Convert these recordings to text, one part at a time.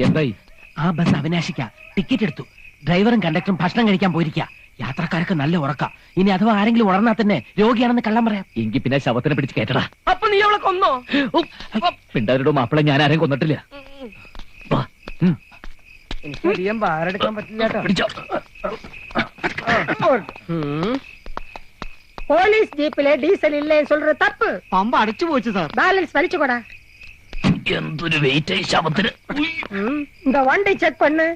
എന്തായി? ആ bus അവിനാശിക്ക. Ticket എടുത്തു. ഡ്രൈവറും കണ്ടക്ടറും ഭക്ഷണം കഴിക്കാൻ പോയിരിക്കുക. യാത്രക്കാർക്ക് നല്ല ഉറക്ക. ഇനി അഥവാ ആരെങ്കിലും ഉണർന്നാൽ തന്നെ രോഗിയാണെന്ന് കള്ളം പറയാം. എങ്കിൽ പിന്നെ ശവത്തിനെ പിടിച്ച് കേട്ടടാ. അപ്പൊ നീ അവളെ കൊന്നോ? പിണ്ടാരുടെ മാപ്പിളെ ഞാൻ ആരെയും കൊന്നിട്ടില്ല. എനിക്ക് അധികം ഭാരെടുക്കാൻ പറ്റില്ല. போலீஸ் ஜீப்ல டீசல் இல்லைன்னு சொல்ற தப்பு. പമ്പ അടിച്ചു പോച്ചു സാർ. பேலன்ஸ் வலிச்சுக்கூடா. എന്തൊരു വെയിറ്റ് ആയി ശവത്തിന്. இந்த வண்டி செக் பண்ணு.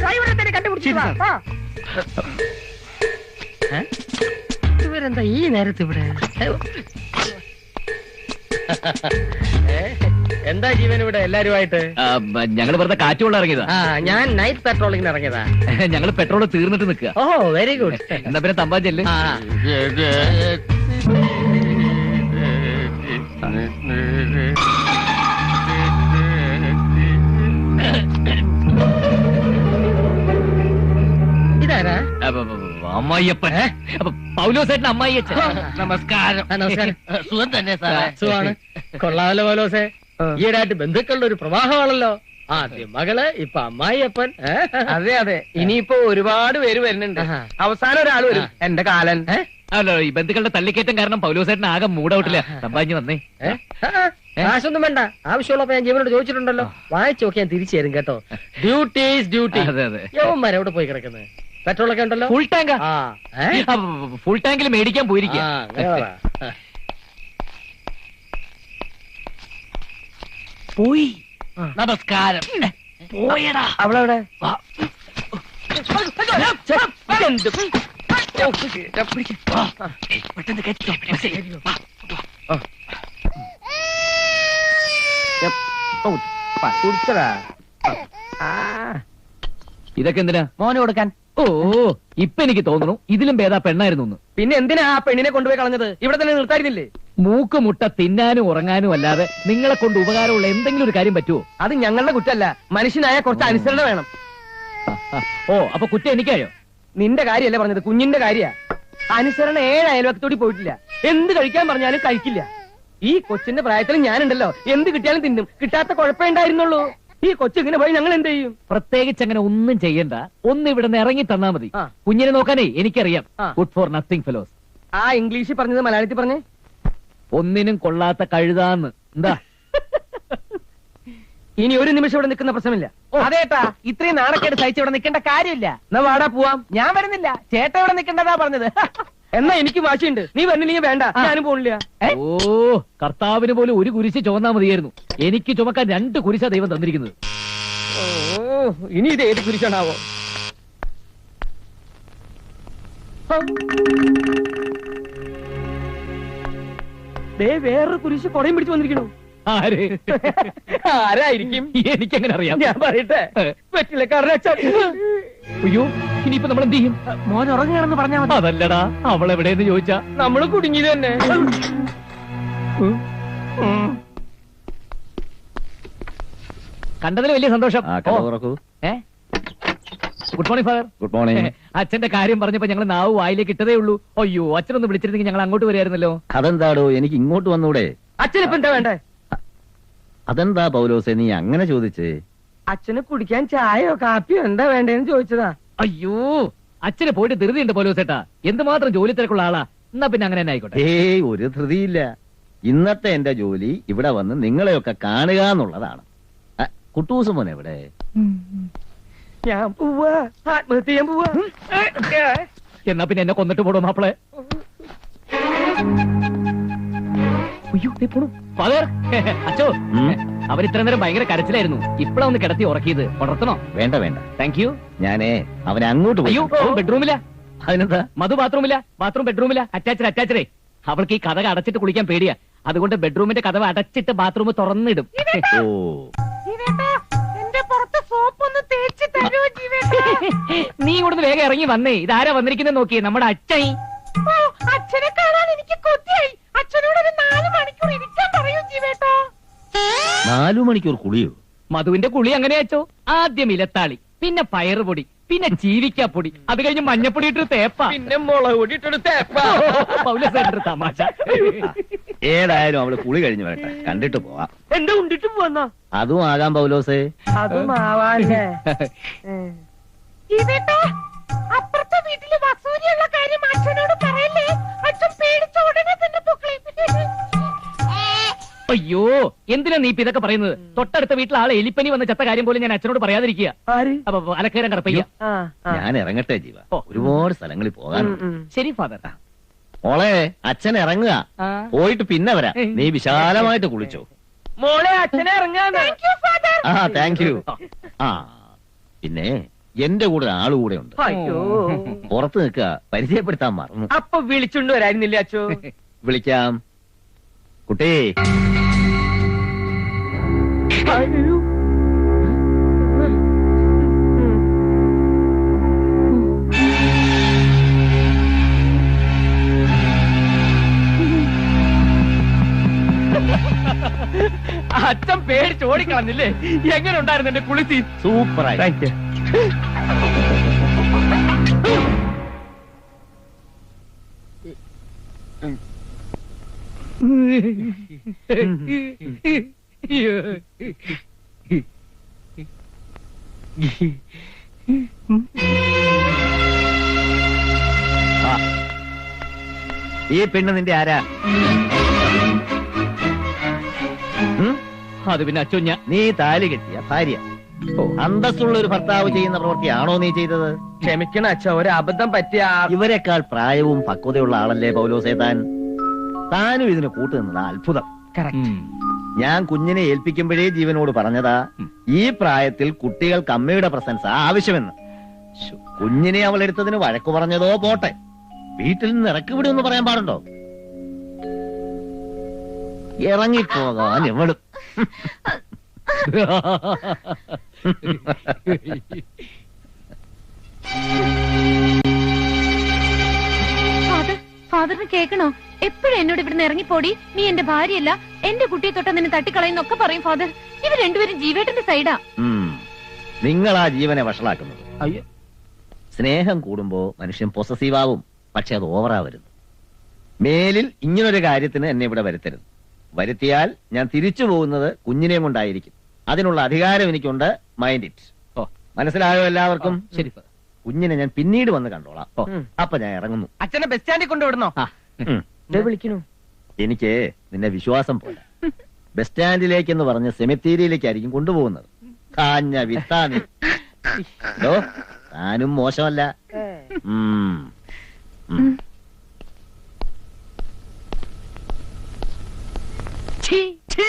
டிரைவரை തന്നെ കണ്ടുപിടിച്ചിട്ട് വാ. ഇവരെന്താ ഈ നേരത്ത് ഇവിടെ? എന്താ ജീവൻ ഇവിടെ എല്ലാരുമായിട്ട്? ഞങ്ങൾ വെറുതെ കാറ്റുകൊള്ള ഇറങ്ങിയതാ. ഞാൻ നൈറ്റ് പെട്രോളിങ്ങിന് ഇറങ്ങിയതാ. ഞങ്ങൾ പെട്രോൾ തീർന്നിട്ട് നിൽക്കുക. ഓ വെരി ഗുഡ്. എന്നാ പിന്നെ തമ്പാൻ ചെല്ല്. ഇതാരാ? അമ്മായിയപ്പൻ. പൗലോസേട്ടൻ അമ്മായിയച്ഛൻ. നമസ്കാരം. നമസ്കാരം. സുഖം തന്നെ സാറേ. സുഖമാണ്. കൊള്ളാമല്ലോ പൗലോസേ. ഈയിടായിട്ട് ബന്ധുക്കളുടെ ഒരു പ്രവാഹമാണല്ലോ. ആദ്യം മകള്, ഇപ്പൊ അമ്മായിയപ്പൻ. അതെ അതെ. ഇനിയിപ്പോ ഒരുപാട് പേര് വരുന്നുണ്ട്. അവസാനം ഒരാൾ വരും. എന്റെ കാലൻ. അല്ലോ, ഈ ബന്ധുക്കളുടെ തള്ളിക്കയറ്റം കാരണം പൗലോസേട്ടൻ ആകെ മൂടൗട്ടില്ല. തമ്പാഞ്ഞ് വന്നേ. കാശൊന്നും വേണ്ട. ആവശ്യമുള്ളപ്പോ ഞാൻ ജീവനോട് ചോദിച്ചിട്ടുണ്ടല്ലോ. വായിച്ചു നോക്കി ഞാൻ തിരിച്ചു തരും കേട്ടോ. Duty is duty. അതെ അതെ. യവന്മാരെ എവിടെ പോയി കിടക്കുന്നത്? പെട്രോളൊക്കെ ഉണ്ടല്ലോ. ഫുൾ ടാങ്കാ. ഫുൾ ടാങ്കിൽ മേടിക്കാൻ പോയിരിക്കുക. പോയി. നമസ്കാരം. പോയടാ. അവളവിടെ പെട്ടെന്ന് കേട്ടോ. കുടിച്ചടാ. ഇതൊക്കെ എന്തിനാ? മോന് കൊടുക്കാൻ. ഓ, ഇപ്പൊ എനിക്ക് തോന്നുന്നു ഇതിലും ഭേദാ പെണ്ണായിരുന്നു. പിന്നെ എന്തിനാ ആ പെണ്ണിനെ കൊണ്ടുപോയി കളഞ്ഞത്? ഇവിടെ തന്നെ നിർത്തായിരുന്നില്ലേ? മൂക്ക് മുട്ട തിന്നാനും ഉറങ്ങാനും അല്ലാതെ നിങ്ങളെ കൊണ്ട് ഉപകാരമുള്ള എന്തെങ്കിലും ഒരു കാര്യം പറ്റുമോ? അത് ഞങ്ങളുടെ കുറ്റമല്ല. മനുഷ്യനായ കുറച്ച് അനുസരണ വേണം. ഓ, അപ്പൊ കുറ്റം എനിക്കായോ? നിന്റെ കാര്യമല്ലേ പറഞ്ഞത്, കുഞ്ഞിന്റെ കാര്യ. അനുസരണ 7 അയൽവക്കത്തോടി പോയിട്ടില്ല. എന്ത് കഴിക്കാൻ പറഞ്ഞാലും കഴിക്കില്ല. ഈ കൊച്ചിന്റെ പ്രായത്തിൽ ഞാനുണ്ടല്ലോ, എന്ത് കിട്ടിയാലും തിന്നും. കിട്ടാത്ത കുഴപ്പമേ ഉണ്ടായിരുന്നുള്ളൂ. ഈ കൊച്ചിങ്ങനെ പോയി ഞങ്ങൾ എന്ത് ചെയ്യും? പ്രത്യേകിച്ച് അങ്ങനെ ഒന്നും ചെയ്യണ്ട. ഒന്ന് ഇവിടെ നിന്ന് ഇറങ്ങി തന്നാ മതി. കുഞ്ഞിനെ നോക്കാനേ എനിക്കറിയാം. Good for nothing fellows. ആ ഇംഗ്ലീഷിൽ പറഞ്ഞത് മലയാളത്തിൽ പറഞ്ഞേ. ഒന്നിനും കൊള്ളാത്ത കഴുതാന്ന്. എന്താ? ഇനി ഒരു നിമിഷം ഇവിടെ നിൽക്കുന്ന പ്രശ്നമില്ല. അതേട്ടാ, ഇത്രയും നാണക്കേട് സഹിച്ച് ഇവിടെ നിൽക്കേണ്ട കാര്യമില്ല. എന്നാ വാടാ പോവാം. ഞാൻ വരുന്നില്ല. ചേട്ടൻ ഇവിടെ നിൽക്കേണ്ടതാ പറഞ്ഞത്. എന്നാ എനിക്ക് വാശിയുണ്ട്. നീ വരുന്നില്ലെങ്കിൽ വേണ്ട, ഞാനും പോണില്ല. ഓ, കർത്താവിന് പോലും ഒരു കുരിശ് ചുമന്നാ മതിയായിരുന്നു. എനിക്ക് ചുമക്കാൻ 2 കുരിശാ ദൈവം തന്നിരിക്കുന്നത്. ഓ, ഇനി ഇത് ഏത് കുരിശാണാവോ? വേറൊരു കുരിശ് കൊടയും പിടിച്ചു വന്നിരിക്കണു. ആര്? ആരായിരിക്കും? എനിക്കെങ്ങനെ അറിയാം? ഞാൻ പറയട്ടെ. പറ്റില്ല. അയ്യോ, ഇനിയിപ്പോ നമ്മൾ എന്ത് ചെയ്യും? മോൻ ഉറങ്ങുകയാണെന്ന് പറഞ്ഞാൽ മതി. അതല്ലടാ, അവൾ എവിടെയെന്ന് ചോദിച്ചാ നമ്മള് കുടുങ്ങിയത് തന്നെ. കണ്ടതിൽ വലിയ സന്തോഷം. Good morning father. Good morning. അച്ഛന്റെ കാര്യം പറഞ്ഞപ്പോ ഞങ്ങൾ നാവ് വായിലേക്ക് ഇട്ടതേ ഉള്ളൂ. അയ്യോ, അച്ഛനൊന്ന് വിളിച്ചിരുന്നെങ്കിൽ ഞങ്ങൾ അങ്ങോട്ട് വരായിരുന്നല്ലോ. അതെന്താടോ, എനിക്ക് ഇങ്ങോട്ട് വന്നൂടെ? അച്ഛനിപ്പോ എന്താ വേണ്ടേ? അതെന്താ പൗലോസേ നീ അങ്ങനെ ചോദിച്ചേ? അച്ഛന് കുടിക്കാൻ ചായയോ കാപ്പിയോ എന്താ വേണ്ടേന്ന് ചോദിച്ചതാ. അയ്യോ, അച്ഛന് പോയിട്ട് ധൃതിയുണ്ട് പോലോസേട്ടാ. എന്തുമാത്രം ജോലി തിരക്കുള്ള ആളാ. എന്നാ പിന്നെ അങ്ങനെ തന്നെ ആയിക്കോട്ടെ. ഏയ്, ഒരു ധൃതിയില്ല. ഇന്നത്തെ എന്റെ ജോലി ഇവിടെ വന്ന് നിങ്ങളെയൊക്കെ കാണുക എന്നുള്ളതാണ്. കുട്ടൂസ് മോൻ എവിടെ? ഞാൻ പോവാ, ആത്മഹത്യ ചെയ്യാൻ പോവാ. എന്നാ പിന്നെ എന്നെ കൊന്നിട്ട് പോടോ മാപ്പിളെ. ഫാദർ, അച്ചോ, അവരിത്ര നേരം ഭയങ്കര കരച്ചിലായിരുന്നു. ഇപ്പഴാ ഒന്ന് കിടത്തി ഉറക്കിയത്. ഉണർത്തണോ? വേണ്ട വേണ്ട, താങ്ക് യു. ഞാനേ അവനെ അങ്ങോട്ട് പോയി. അയ്യോ, ബെഡ്റൂമില്ല. അതിനെന്താ? മധു ബാത്റൂമില്ല. ബാത്റൂം ബെഡ്റൂമില്ല. അറ്റാച്ചഡേ. അവൾക്ക് ഈ കഥ അടച്ചിട്ട് കുളിക്കാൻ പേടിയാ. അതുകൊണ്ട് ബെഡ്റൂമിന്റെ കഥ അടച്ചിട്ട് ബാത്റൂം തുറന്നിടും. ഓ, നീ ഇവിടുന്ന് വേഗം ഇറങ്ങി വന്നേ. ഇതാരാ വന്നിരിക്കുന്നത് നോക്കിയേ, നമ്മുടെ അച്ഛൻ. അച്ഛനെ കാണാൻ എനിക്ക് കൊതിയായി. അച്ഛനോട് ഒരു 4 മണിക്കൂർ ഇരിക്കാൻ പറയൂ ജീവേട്ടാ. 4 മണിക്കൂർ കുളിയോ? മധുവിന്റെ കുളി അങ്ങനെ അച്ചോ. ആദ്യം ഇലത്താളി, പിന്നെ പയറുപൊടി, പിന്നെ ചീവിക്കാപ്പൊടി, അത് കഴിഞ്ഞ് മഞ്ഞപ്പൊടി ഇട്ടൊരു തേപ്പ, പിന്നെ മുളക് പൊടി ഇട്ടൊരു തേപ്പ. പൗലോസേട്ടന്റെ തമാശ. ഏതായാലും അവള് കുളി കഴിഞ്ഞു വരട്ടെ, കണ്ടിട്ട് പോവാം. എന്താ ഉണ്ടിട്ട് പോവാന്നോ? അതും ആകാം പൗലോസേ. അതും ആവാല്ലേ. ഇതേട്ടോ, അപ്പുറത്തെ വീട്ടില് വസൂരിയുള്ള കാര്യം അച്ഛനോട് പറയല്ലേ. അച്ഛൻ പേടിച്ച ഉടനെ തന്നെ പൊക്കളയും. അയ്യോ, എന്തിനാ നീ ഇപ്പൊ ഇതൊക്കെ പറയുന്നത്? തൊട്ടടുത്ത വീട്ടിൽ ആളെ എലിപ്പനി വന്ന ചത്ത കാര്യം പോലും ഞാൻ അച്ഛനോട് പറയാതിരിക്കുക. ആര്? അപ്പൊ അലക്കേരം കടപ്പയ്യ. ആ, ആ. ഞാൻ ഇറങ്ങട്ടെ ജീവ, ഓ. ഒരുപാട് സ്ഥലങ്ങളിൽ പോകാനുണ്ട്. ശരി ഫാദർ. മോളെ, അച്ഛൻ ഇറങ്ങുക, ആ. പോയിട്ട് പിന്നെ വരാം. നീ വിശാലമായിട്ട് കുളിച്ചോ. മോളെ, അച്ഛനെ ഇറങ്ങാന്ന്. ആ, താങ്ക് യു. ആ, പിന്നെ എന്റെ കൂടെ ആള് കൂടെ ഉണ്ട്. അയ്യോ, പുറത്ത് നിൽക്കുക, പരിചയപ്പെടുത്താൻ മറന്നു. അപ്പൊ വിളിച്ചുകൊണ്ട് വരായിരുന്നില്ലേ അച്ഛോ? വിളിക്കാം. കുട്ടി, അയ്യോ. അച്ഛൻ പേടിച്ച് ഓടിക്കളഞ്ഞില്ലേ? എങ്ങനെ ഉണ്ടായിരുന്നു എന്റെ കുളിസി? സൂപ്പറായി. Thank you. ഈ പെണ്ണ് നിന്റെ ആരാ? ഉം? അത് പിന്നെ അച്ഛൻ ഞാൻ നീ താലി കെട്ടിയ ഭാര്യ. അന്തസ്സുള്ള ഒരു ഭർത്താവ് ചെയ്യുന്ന പ്രവൃത്തിയാണോ നീ ചെയ്തത്? ക്ഷമിക്കണം അച്ഛ, ഒരു അബദ്ധം പറ്റിയ ഇവരെക്കാൾ പ്രായവും പക്വതയുള്ള ആളല്ലേ പൗലോസേ താൻ? താനും ഇതിന് കൂട്ടുനിന്നത് അത്ഭുതം. ഞാൻ കുഞ്ഞിനെ ഏൽപ്പിക്കുമ്പോഴേ ജീവനോട് പറഞ്ഞതാ, ഈ പ്രായത്തിൽ കുട്ടികൾക്ക് അമ്മയുടെ പ്രസൻസ് ആവശ്യമെന്ന്. കുഞ്ഞിനെ അവൾ എടുത്തതിന് വഴക്കു പറഞ്ഞതോ പോട്ടെ, വീട്ടിൽ നിന്ന് ഇറക്കി വിടുമെന്ന് പറയാൻ പാടുണ്ടോ? ഇറങ്ങിപ്പോകാൻ എവളും. ഫാദറിന് കേൾക്കണോ? എപ്പോഴും എന്നോട് ഇവിടുന്ന് ഇറങ്ങിപ്പോടി, നീ എന്റെ ഭാര്യയല്ല, എന്റെ കുട്ടിയെ തൊട്ട നിന്നെ തട്ടിക്കളയുന്നൊക്കെ പറയും ഫാദർ. ഇവർ രണ്ടുപേരും ജീവേട്ടന്റെ സൈഡാ. നിങ്ങളാ ജീവനെ വഷളാക്കുന്നത്. അയ്യോ, സ്നേഹം കൂടുമ്പോ മനുഷ്യൻ പൊസസീവാവും, പക്ഷെ അത് ഓവറാവരുത്. മേലിൽ ഇങ്ങനൊരു കാര്യത്തിന് എന്നെ ഇവിടെ വരുത്തരുത്. വരുത്തിയാൽ ഞാൻ തിരിച്ചു പോകുന്നത് കുഞ്ഞിനെയും കൊണ്ടായിരിക്കും. അതിനുള്ള അധികാരം എനിക്കുണ്ട്. Mind it. ഓ, മനസ്സിലായോ എല്ലാവർക്കും? ശരി ഫാദർ. കുഞ്ഞിനെ ഞാൻ പിന്നീട് വന്ന് കണ്ടോളാം. അപ്പൊ ഞാൻ ഇറങ്ങുന്നു. അച്ഛനെ ബസ് സ്റ്റാൻഡിൽ കൊണ്ടുവിടണോ? വിളിക്കണു. എനിക്ക് നിന്നെ വിശ്വാസം പോലെ ബസ് സ്റ്റാൻഡിലേക്കെന്ന് പറഞ്ഞ് സെമിത്തേരിയിലേക്കായിരിക്കും കൊണ്ടുപോകുന്നത്. കാഞ്ഞ വിത്താനി. താനും മോശമല്ല. ഛീ, ഛീ.